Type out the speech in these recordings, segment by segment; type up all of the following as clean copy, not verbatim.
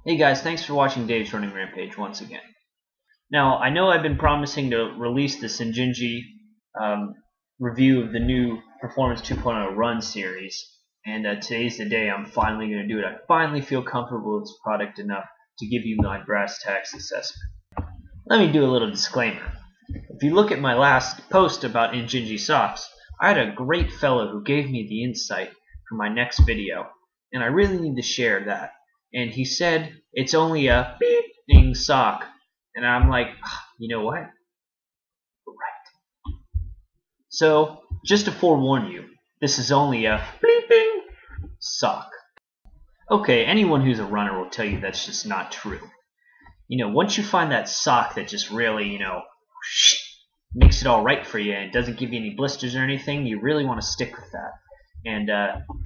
Hey guys, thanks for watching Dave's Running Rampage once again. Now, I know I've been promising to release this Injinji review of the new Performance 2.0 Run series, and today's the day I'm finally going to do it. I finally feel comfortable with this product enough to give you my brass tacks assessment. Let me do a little disclaimer. If you look at my last post about Injinji socks, I had a great fellow who gave me the insight for my next video, and I really need to share that. And he said it's only a bleeping sock, and I'm like, you know what? Right. So just to forewarn you, this is only a bleeping sock. Okay, anyone who's a runner will tell you that's just not true. Once you find that sock that just really, makes it all right for you and doesn't give you any blisters or anything, you really want to stick with that. And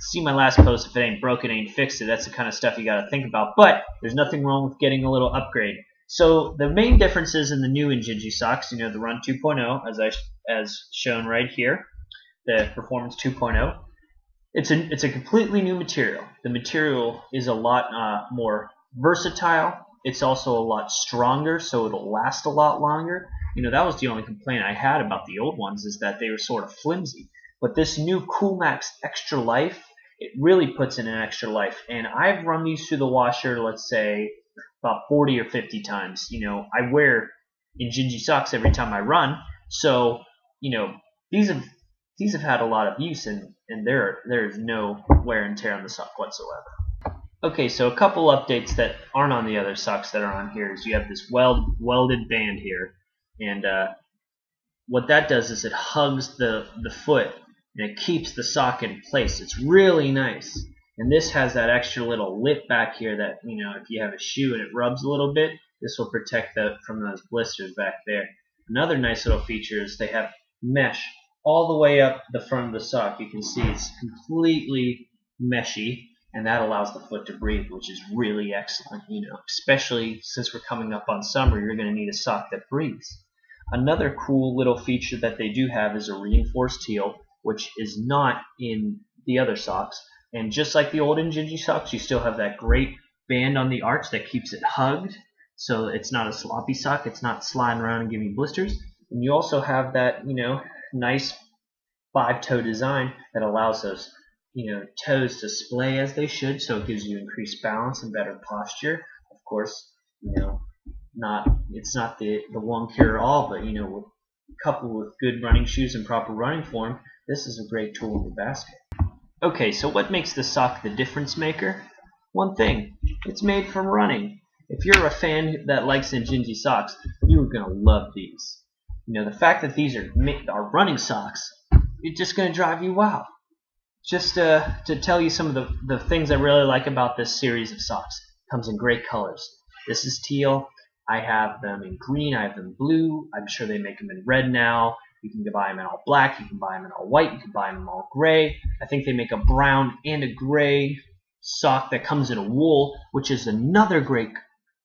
see my last post, if it ain't broke, it ain't fixed it. That's the kind of stuff you got to think about. But there's nothing wrong with getting a little upgrade. So the main differences in the new Injinji socks, the Run 2.0, as shown right here, the Performance 2.0. It's a completely new material. The material is a lot more versatile. It's also a lot stronger, so it'll last a lot longer. That was the only complaint I had about the old ones, is that they were sort of flimsy. But this new CoolMax Extra Life, it really puts in an extra life. And I've run these through the washer, let's say, about 40 or 50 times. I wear Injinji socks every time I run. So, these have had a lot of use, and there is no wear and tear on the sock whatsoever. Okay, so a couple updates that aren't on the other socks that are on here is you have this welded band here. And what that does is it hugs the foot, and it keeps the sock in place. It's really nice. And this has that extra little lip back here that, if you have a shoe and it rubs a little bit, this will protect from those blisters back there. Another nice little feature is they have mesh all the way up the front of the sock. You can see it's completely meshy, and that allows the foot to breathe, which is really excellent. Especially since we're coming up on summer, you're going to need a sock that breathes. Another cool little feature that they do have is a reinforced heel, which is not in the other socks. And just like the old Injinji socks, you still have that great band on the arch that keeps it hugged, so it's not a sloppy sock. It's not sliding around and giving you blisters. And you also have that, nice 5-toe design that allows those, toes to splay as they should, so it gives you increased balance and better posture. Of course, it's not the one cure all, but coupled with good running shoes and proper running form, this is a great tool in the basket. Okay, so what makes the sock the difference maker? One thing, it's made from running. If you're a fan that likes Injinji socks, you are going to love these. The fact that these are running socks, it's just going to drive you wild. Just to tell you some of the things I really like about this series of socks. It comes in great colors. This is teal. I have them in green. I have them in blue. I'm sure they make them in red now. You can buy them in all black. You can buy them in all white. You can buy them in all gray. I think they make a brown and a gray sock that comes in a wool, which is another great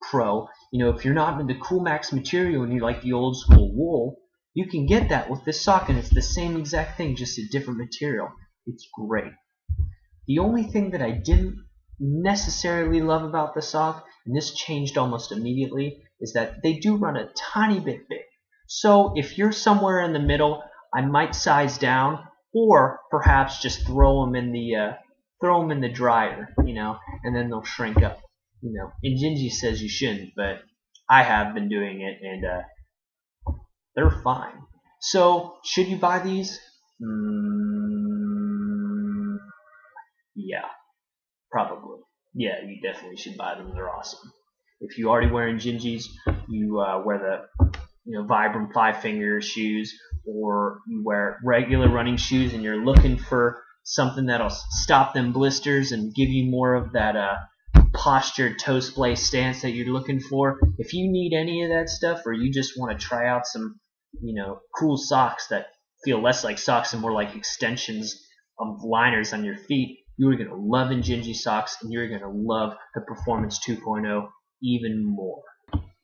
pro. If you're not into CoolMax material and you like the old school wool, you can get that with this sock, and it's the same exact thing, just a different material. It's great. The only thing that I didn't necessarily love about the sock, and this changed almost immediately, is that they do run a tiny bit big. So if you're somewhere in the middle, I might size down, or perhaps just throw them in the dryer, and then they'll shrink up. Injinji says you shouldn't, but I have been doing it, and they're fine. So should you buy these? Yeah, probably. Yeah, you definitely should buy them. They're awesome. If you already wear Injinjis, you wear the Vibram 5-finger shoes, or you wear regular running shoes and you're looking for something that'll stop them blisters and give you more of that postured toe splay stance that you're looking for. If you need any of that stuff, or you just want to try out some cool socks that feel less like socks and more like extensions of liners on your feet, you are going to love Injinji socks, and you're going to love the Performance 2.0 even more.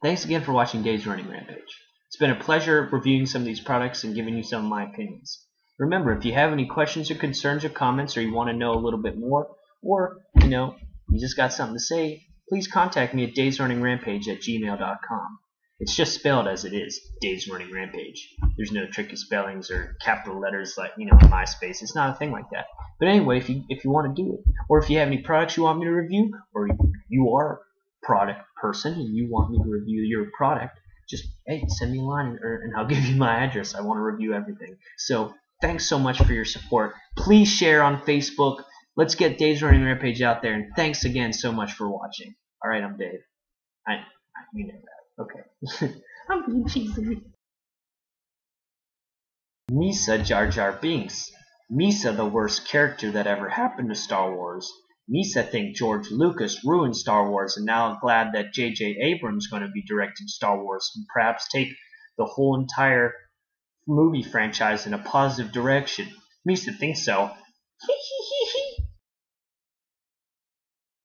Thanks again for watching Dave's Running Rampage. It's been a pleasure reviewing some of these products and giving you some of my opinions. Remember, if you have any questions or concerns or comments, or you want to know a little bit more, or you just got something to say, please contact me at daysrunningrampage@gmail.com. It's just spelled as it is, Days Running Rampage. There's no tricky spellings or capital letters like, MySpace. It's not a thing like that. But anyway, if you want to do it, or if you have any products you want me to review, or you are a product person and you want me to review your product, just, hey, send me a line and I'll give you my address. I want to review everything. So thanks so much for your support. Please share on Facebook. Let's get Days Running Rampage out there, and thanks again so much for watching. Alright, I'm Dave. You know that. Okay. I'm being cheesy. Misa Jar Jar Binks. Misa the worst character that ever happened to Star Wars. Misa think George Lucas ruined Star Wars, and now glad that J.J. Abrams going to be directing Star Wars and perhaps take the whole entire movie franchise in a positive direction. Misa thinks so.